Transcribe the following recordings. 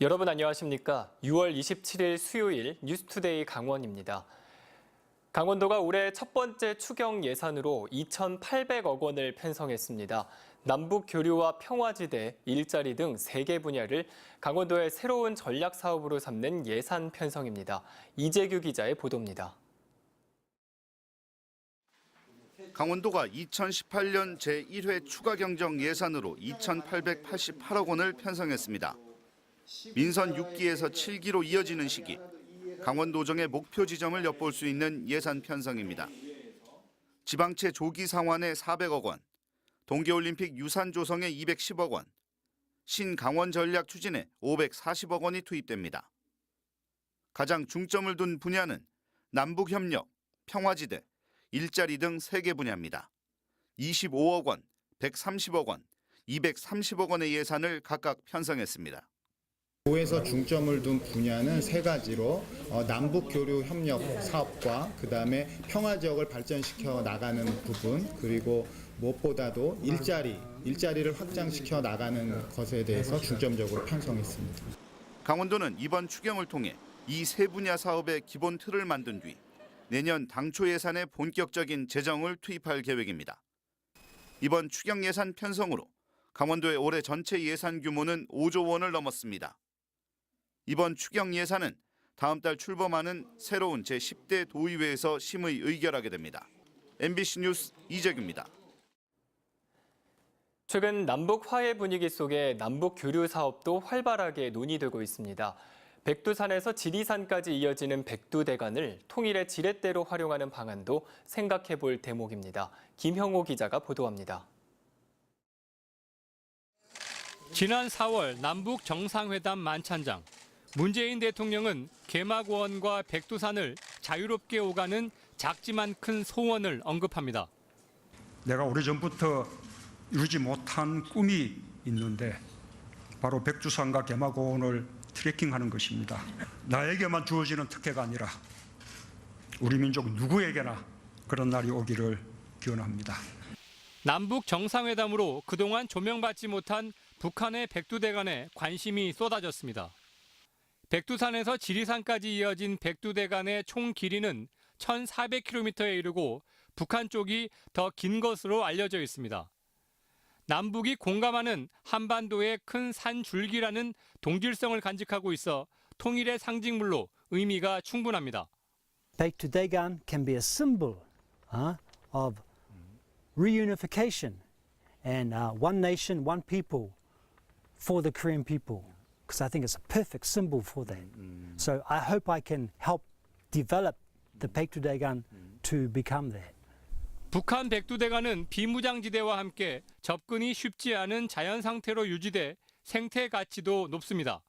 여러분 안녕하십니까? 6월 27일 수요일 뉴스투데이 강원입니다. 강원도가 올해 첫 번째 추경 예산으로 2,800억 원을 편성했습니다. 남북 교류와 평화지대, 일자리 등 3개 분야를 강원도의 새로운 전략 사업으로 삼는 예산 편성입니다. 이재규 기자의 보도입니다. 강원도가 2018년 제1회 추가 경정 예산으로 2,888억 원을 편성했습니다. 민선 6기에서 7기로 이어지는 시기, 강원도정의 목표 지점을 엿볼 수 있는 예산 편성입니다. 지방채 조기 상환에 400억 원, 동계올림픽 유산 조성에 210억 원, 신강원 전략 추진에 540억 원이 투입됩니다. 가장 중점을 둔 분야는 남북협력, 평화지대, 일자리 등 3개 분야입니다. 25억 원, 130억 원, 230억 원의 예산을 각각 편성했습니다. 도에서 중점을 둔 분야는 3가지로 남북 교류 협력 사업과 그다음에 평화 지역을 발전시켜 나가는 부분, 그리고 무엇보다도 일자리를 확장시켜 나가는 것에 대해서 중점적으로 편성했습니다. 강원도는 이번 추경을 통해 이 3분야 사업의 기본 틀을 만든 뒤 내년 당초 예산에 본격적인 재정을 투입할 계획입니다. 이번 추경 예산 편성으로 강원도의 올해 전체 예산 규모는 5조 원을 넘었습니다. 이번 추경 예산은 다음 달 출범하는 새로운 제10대 도의회에서 심의 의결하게 됩니다. MBC 뉴스 이재규입니다. 최근 남북 화해 분위기 속에 남북 교류 사업도 활발하게 논의되고 있습니다. 백두산에서 지리산까지 이어지는 백두대간을 통일의 지렛대로 활용하는 방안도 생각해 볼 대목입니다. 김형호 기자가 보도합니다. 지난 4월 남북 정상회담 만찬장. 문재인 대통령은 개막원과 백두산을 자유롭게 오가는 작지만 큰 소원을 언급합니다. 내가 오래전부터 이루지 못한 꿈이 있는데 바로 백두산과 개막원을 트레킹하는 것입니다. 나에게만 주어지는 특혜가 아니라 우리 민족 누구에게나 그런 날이 오기를 기원합니다. 남북 정상회담으로 그동안 조명받지 못한 북한의 백두대간에 관심이 쏟아졌습니다. 백두산에서 지리산까지 이어진 백두대간의 총 길이는 1,400km에 이르고 북한 쪽이 더 긴 것으로 알려져 있습니다. 남북이 공감하는 한반도의 큰 산줄기라는 동질성을 간직하고 있어 통일의 상징물로 의미가 충분합니다. Baekdudaegan can be a symbol of reunification and one nation, one people for the Korean people. Because I think it's a perfect symbol for that. So I hope I can help develop the Baekdudaegan to become that. 북한 백두대간은 비무장지대와 함께 접근이 쉽지 않은 자연 상태로 유지돼 생태 가치도 높습니다.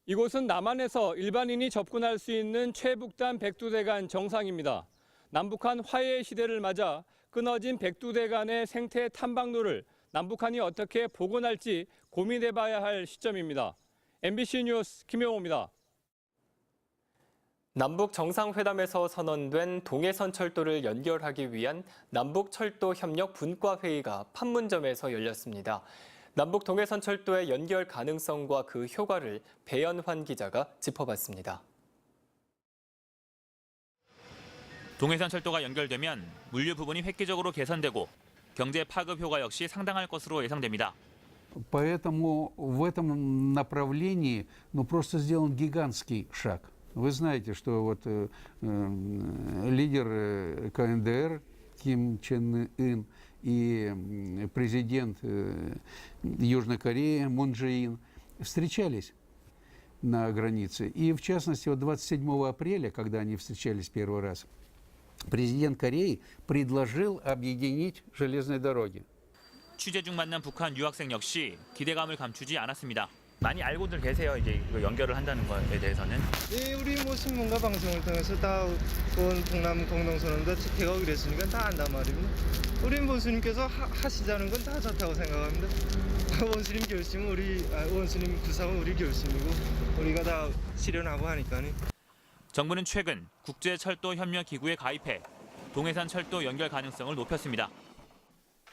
이곳은 남한에서 일반인이 접근할 수 있는 최북단 백두대간 정상입니다. 남북한 화해의 시대를 맞아 끊어진 백두대간의 생태 탐방로를 남북한이 어떻게 복원할지 고민해봐야 할 시점입니다. MBC 뉴스 김영호입니다. 남북 정상회담에서 선언된 동해선 철도를 연결하기 위한 남북철도 협력 분과회의가 판문점에서 열렸습니다. 남북 동해선 철도의 연결 가능성과 그 효과를 배연환 기자가 짚어봤습니다. 동해선 철도가 연결되면 물류 부분이 획기적으로 개선되고 경제 파급 효과 역시 상당할 것으로 예상됩니다. Поэтому в этом направлении просто сделан гигантский шаг. Вы знаете, что вот лидер КНДР Ким Чен Ын и президент Южной Кореи Мун Чжэ Ин встречались на границе. И в частности, 27 апреля, когда они встречались первый раз, президент Кореи предложил объединить железные дороги. 취재 중 만난 북한 유학생 역시 기대감을 감추지 않았습니다. 많이 알고들 계세요. 이제 이거 연결을 한다는 거에 대해서는. 네, 우리 신문과 방송을 통해서 다 본 동남 공동선언도 개각을 했으니까 다 안단 말입니다. 우리 원수님께서 하시자는 건 다 좋다고 생각합니다. 원수님 결심은 원수님 구상은 우리 결심이고 우리가 다 실현하고 하니까요. 정부는 최근 국제철도협력기구에 가입해 동해선 철도 연결 가능성을 높였습니다.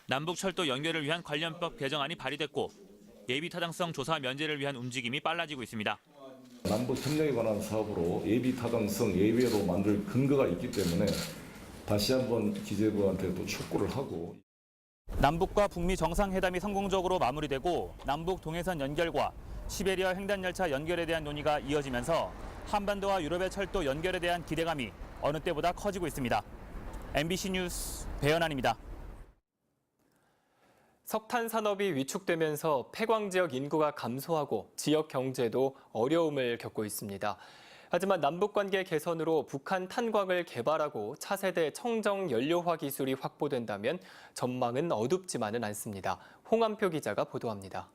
남북철도 연결을 위한 관련법 개정안이 발의됐고 예비 타당성 조사 면제를 위한 움직임이 빨라지고 있습니다. 남북 협력에 관한 사업으로 예비 타당성 예외로 만들 근거가 있기 때문에 다시 한번 기재부한테 또 촉구를 하고. 남북과 북미 정상회담이 성공적으로 마무리되고 남북 동해선 연결과 시베리아 횡단열차 연결에 대한 논의가 이어지면서 한반도와 유럽의 철도 연결에 대한 기대감이 어느 때보다 커지고 있습니다. MBC 뉴스 배현환입니다. 석탄 산업이 위축되면서 폐광 지역 인구가 감소하고 지역 경제도 어려움을 겪고 있습니다. 하지만 남북 관계 개선으로 북한 탄광을 개발하고 차세대 청정 연료화 기술이 확보된다면 전망은 어둡지만은 않습니다. 홍한표 기자가 보도합니다.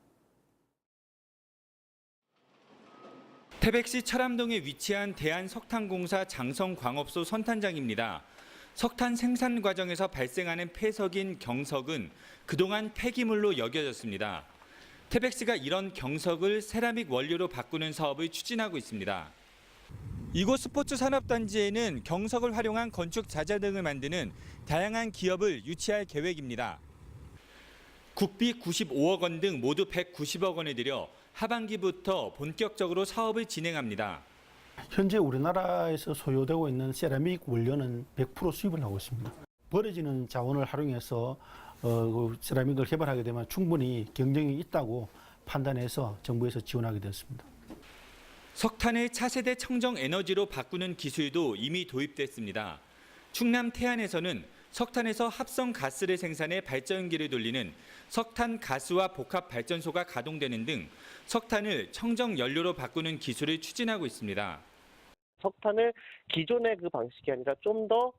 태백시 철암동에 위치한 대한석탄공사 장성광업소 선탄장입니다. 석탄 생산 과정에서 발생하는 폐석인 경석은 그동안 폐기물로 여겨졌습니다. 태백시가 이런 경석을 세라믹 원료로 바꾸는 사업을 추진하고 있습니다. 이곳 스포츠 산업단지에는 경석을 활용한 건축 자재 등을 만드는 다양한 기업을 유치할 계획입니다. 국비 95억 원 등 모두 190억 원을 들여 하반기부터 본격적으로 사업을 진행합니다. 현재 우리나라에서 소요되고 있는 세라믹 원료는 100% 수입을 하고 있습니다. 버려지는 자원을 활용해서 세라믹을 개발하게 되면 충분히 경쟁이 있다고 판단해서 정부에서 지원하게 되었습니다. 석탄을 차세대 청정 에너지로 바꾸는 기술도 이미 도입됐습니다. 충남 태안에서는 석탄에서 합성 가스를 생산해 발전기를 돌리는 석탄 가스화 복합 발전소가 가동되는 등 석탄을 청정 연료로 바꾸는 기술을 추진하고 있습니다. 석탄을 기존의 그 방식이 아니라 좀 더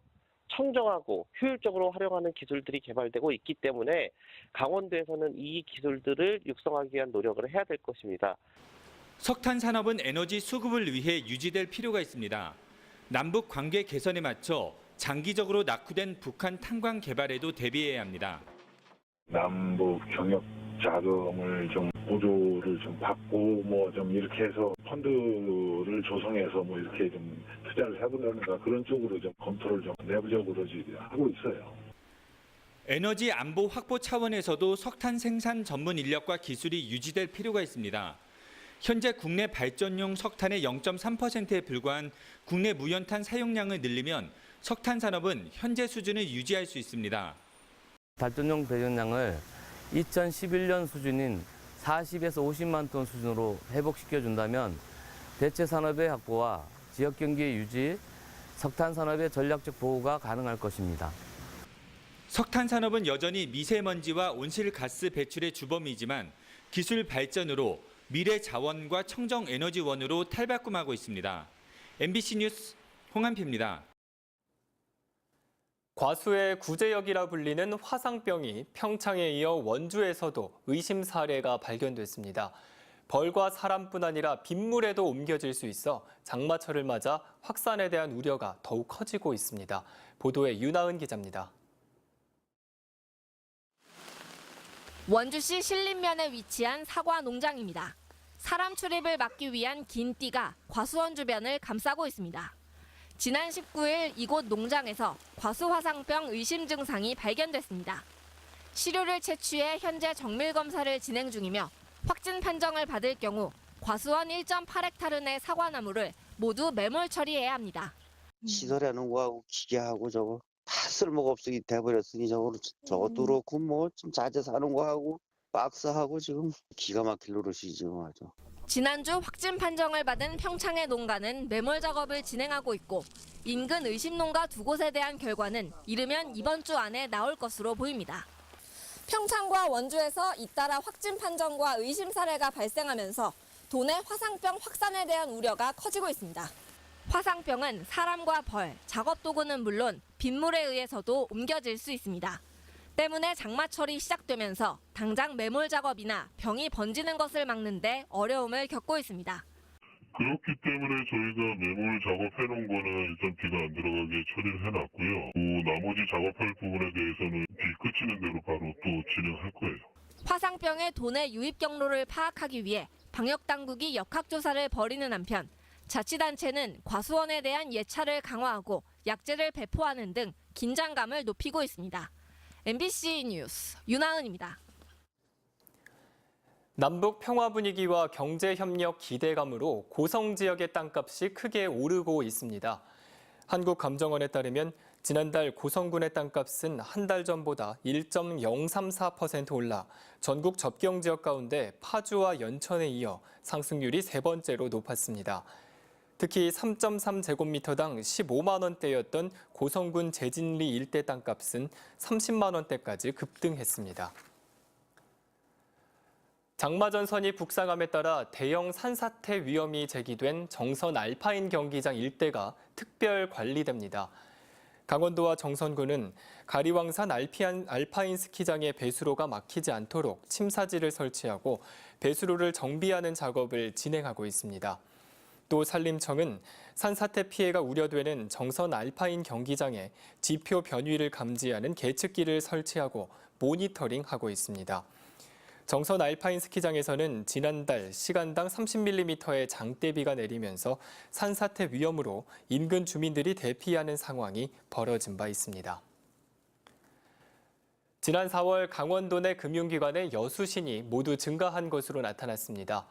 청정하고 효율적으로 활용하는 기술들이 개발되고 있기 때문에 강원도에서는 이 기술들을 육성하기 위한 노력을 해야 될 것입니다. 석탄 산업은 에너지 수급을 위해 유지될 필요가 있습니다. 남북 관계 개선에 맞춰 장기적으로 낙후된 북한 탄광 개발에도 대비해야 합니다. 남북 경협 자금을 좀 보조를 좀 받고 뭐 좀 이렇게 해서 펀드를 조성해서 뭐 이렇게 좀 투자를 해보려는가 그런 쪽으로 좀 검토를 좀 내부적으로 하고 있어요. 에너지 안보 확보 차원에서도 석탄 생산 전문 인력과 기술이 유지될 필요가 있습니다. 현재 국내 발전용 석탄의 0.3%에 불과한 국내 무연탄 사용량을 늘리면 석탄 산업은 현재 수준을 유지할 수 있습니다. 발전용 배전량을 2011년 수준인 40에서 50만 톤 수준으로 회복시켜준다면 대체 산업의 확보와 지역 경기의 유지, 석탄 산업의 전략적 보호가 가능할 것입니다. 석탄 산업은 여전히 미세먼지와 온실가스 배출의 주범이지만 기술 발전으로 미래 자원과 청정 에너지원으로 탈바꿈하고 있습니다. MBC 뉴스 홍한표입니다. 과수의 구제역이라 불리는 화상병이 평창에 이어 원주에서도 의심 사례가 발견됐습니다. 벌과 사람뿐 아니라 빗물에도 옮겨질 수 있어 장마철을 맞아 확산에 대한 우려가 더욱 커지고 있습니다. 보도에 윤하은 기자입니다. 원주시 신림면에 위치한 사과 농장입니다. 사람 출입을 막기 위한 긴 띠가 과수원 주변을 감싸고 있습니다. 지난 19일 이곳 농장에서 과수화상병 의심 증상이 발견됐습니다. 시료를 채취해 현재 정밀 검사를 진행 중이며 확진 판정을 받을 경우 과수원 1.8헥타르 내 사과나무를 모두 매몰 처리해야 합니다. 시설해놓은 거하고 기계하고 저거 다 쓸모가 없이 돼버렸으니 저것도 그렇고 뭐 좀 자재 사는 거하고 박스하고 지금 기가 막힐 노릇이 지금 아주. 지난주 확진 판정을 받은 평창의 농가는 매몰 작업을 진행하고 있고 인근 의심 농가 2곳에 대한 결과는 이르면 이번 주 안에 나올 것으로 보입니다. 평창과 원주에서 잇따라 확진 판정과 의심 사례가 발생하면서 도내 화상병 확산에 대한 우려가 커지고 있습니다. 화상병은 사람과 벌, 작업 도구는 물론 빗물에 의해서도 옮겨질 수 있습니다. 때문에 장마철이 시작되면서 당장 매몰 작업이나 병이 번지는 것을 막는 데 어려움을 겪고 있습니다. 그렇기 때문에 저희가 매몰 작업해놓은 거는 일단 비가 안 들어가게 처리를 해놨고요. 나머지 작업할 부분에 대해서는 비 그치는 대로 바로 또 진행할 거예요. 화상병의 도내 유입 경로를 파악하기 위해 방역당국이 역학조사를 벌이는 한편 자치단체는 과수원에 대한 예찰을 강화하고 약제를 배포하는 등 긴장감을 높이고 있습니다. MBC 뉴스 윤하은입니다. 남북 평화 분위기와 경제 협력 기대감으로 고성 지역의 땅값이 크게 오르고 있습니다. 한국감정원에 따르면 지난달 고성군의 땅값은 한 달 전보다 1.034% 올라 전국 접경 지역 가운데 파주와 연천에 이어 상승률이 세 번째로 높았습니다. 특히 3.3제곱미터당 15만 원대였던 고성군 제진리 일대 땅값은 30만 원대까지 급등했습니다. 장마전선이 북상함에 따라 대형 산사태 위험이 제기된 정선 알파인 경기장 일대가 특별 관리됩니다. 강원도와 정선군은 가리왕산 알파인 스키장의 배수로가 막히지 않도록 침사지를 설치하고 배수로를 정비하는 작업을 진행하고 있습니다. 또 산림청은 산사태 피해가 우려되는 정선 알파인 경기장에 지표 변위를 감지하는 계측기를 설치하고 모니터링하고 있습니다. 정선 알파인 스키장에서는 지난달 시간당 30mm의 장대비가 내리면서 산사태 위험으로 인근 주민들이 대피하는 상황이 벌어진 바 있습니다. 지난 4월 강원도 내 금융기관의 여수신이 모두 증가한 것으로 나타났습니다.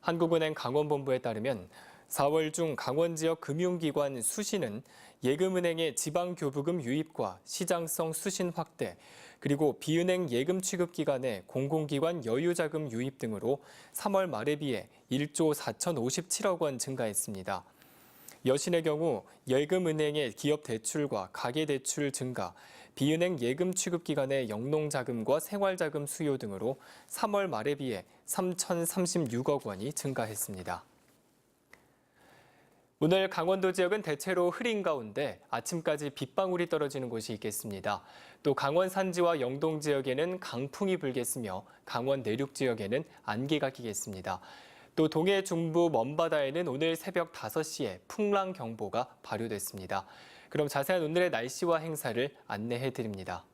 한국은행 강원본부에 따르면 4월 중 강원 지역 금융기관 수신은 예금은행의 지방교부금 유입과 시장성 수신 확대, 그리고 비은행 예금 취급 기관의 공공기관 여유자금 유입 등으로 3월 말에 비해 1조 4,057억 원 증가했습니다. 여신의 경우 예금은행의 기업 대출과 가계 대출 증가, 비은행 예금 취급 기관의 영농자금과 생활자금 수요 등으로 3월 말에 비해 3,036억 원이 증가했습니다. 오늘 강원도 지역은 대체로 흐린 가운데 아침까지 빗방울이 떨어지는 곳이 있겠습니다. 또 강원 산지와 영동 지역에는 강풍이 불겠으며 강원 내륙 지역에는 안개가 끼겠습니다. 또 동해 중부 먼바다에는 오늘 새벽 5시에 풍랑 경보가 발효됐습니다. 그럼 자세한 오늘의 날씨와 행사를 안내해 드립니다.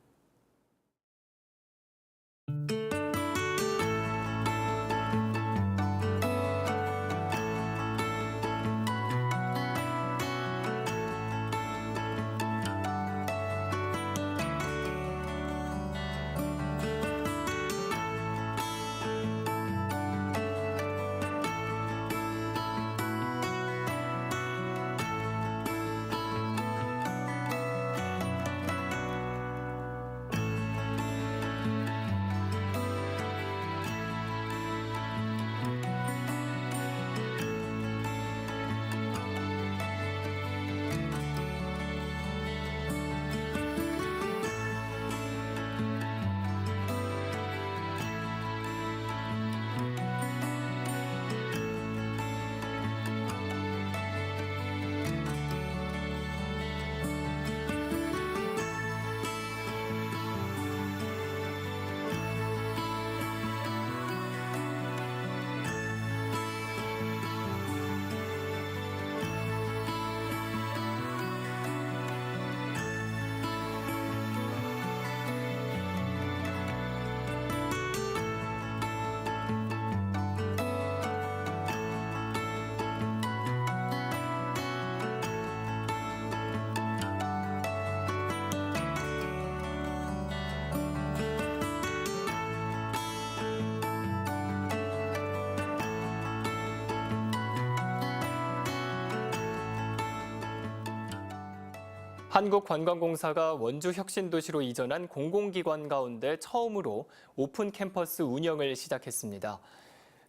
한국관광공사가 원주 혁신도시로 이전한 공공기관 가운데 처음으로 오픈 캠퍼스 운영을 시작했습니다.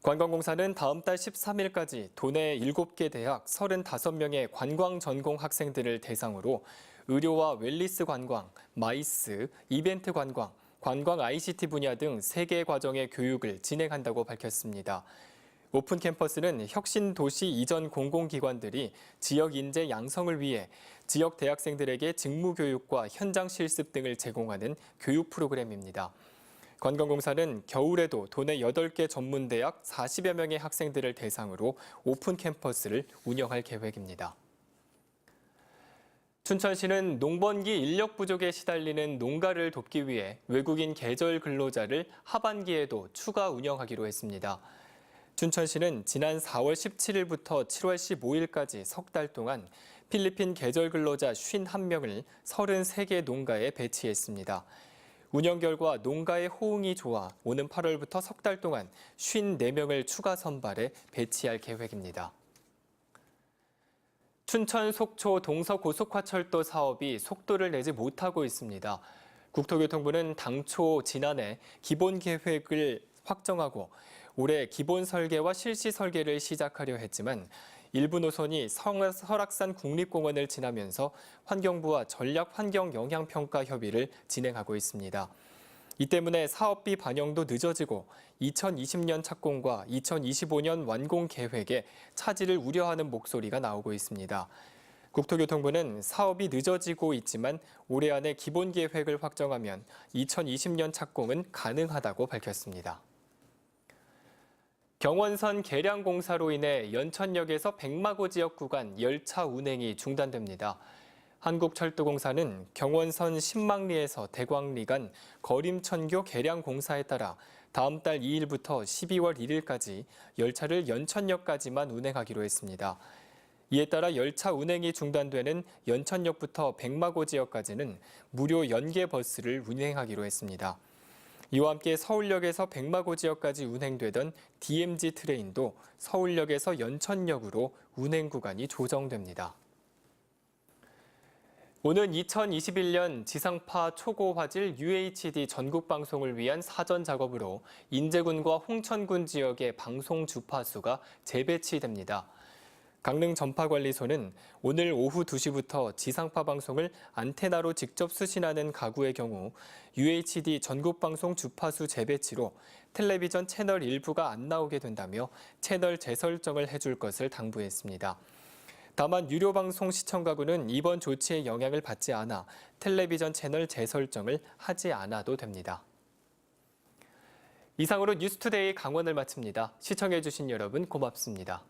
관광공사는 다음 달 13일까지 도내 7개 대학 35명의 관광 전공 학생들을 대상으로 의료와 웰리스 관광, 마이스, 이벤트 관광, 관광 ICT 분야 등 3개 과정의 교육을 진행한다고 밝혔습니다. 오픈 캠퍼스는 혁신 도시 이전 공공기관들이 지역 인재 양성을 위해 지역 대학생들에게 직무 교육과 현장 실습 등을 제공하는 교육 프로그램입니다. 관광공사는 겨울에도 도내 8개 전문대학 40여 명의 학생들을 대상으로 오픈 캠퍼스를 운영할 계획입니다. 춘천시는 농번기 인력 부족에 시달리는 농가를 돕기 위해 외국인 계절 근로자를 하반기에도 추가 운영하기로 했습니다. 춘천시는 지난 4월 17일부터 7월 15일까지 석 달 동안 필리핀 계절 근로자 51명을 33개 농가에 배치했습니다. 운영 결과 농가의 호응이 좋아 오는 8월부터 석 달 동안 54명을 추가 선발해 배치할 계획입니다. 춘천 속초 동서고속화철도 사업이 속도를 내지 못하고 있습니다. 국토교통부는 당초 지난해 기본 계획을 확정하고 올해 기본 설계와 실시 설계를 시작하려 했지만 일부 노선이 설악산 국립공원을 지나면서 환경부와 전략환경영향평가 협의를 진행하고 있습니다. 이 때문에 사업비 반영도 늦어지고 2020년 착공과 2025년 완공 계획에 차질을 우려하는 목소리가 나오고 있습니다. 국토교통부는 사업이 늦어지고 있지만 올해 안에 기본 계획을 확정하면 2020년 착공은 가능하다고 밝혔습니다. 경원선 개량 공사로 인해 연천역에서 백마고 지역 구간 열차 운행이 중단됩니다. 한국철도공사는 경원선 신망리에서 대광리 간 거림천교 개량 공사에 따라 다음 달 2일부터 12월 1일까지 열차를 연천역까지만 운행하기로 했습니다. 이에 따라 열차 운행이 중단되는 연천역부터 백마고 지역까지는 무료 연계 버스를 운행하기로 했습니다. 이와 함께 서울역에서 백마고 지역까지 운행되던 DMZ 트레인도 서울역에서 연천역으로 운행 구간이 조정됩니다. 오는 2021년 지상파 초고 화질 UHD 전국 방송을 위한 사전 작업으로 인제군과 홍천군 지역의 방송 주파수가 재배치됩니다. 강릉 전파관리소는 오늘 오후 2시부터 지상파 방송을 안테나로 직접 수신하는 가구의 경우 UHD 전국방송 주파수 재배치로 텔레비전 채널 일부가 안 나오게 된다며 채널 재설정을 해줄 것을 당부했습니다. 다만 유료 방송 시청 가구는 이번 조치의 영향을 받지 않아 텔레비전 채널 재설정을 하지 않아도 됩니다. 이상으로 뉴스투데이 강원을 마칩니다. 시청해주신 여러분 고맙습니다.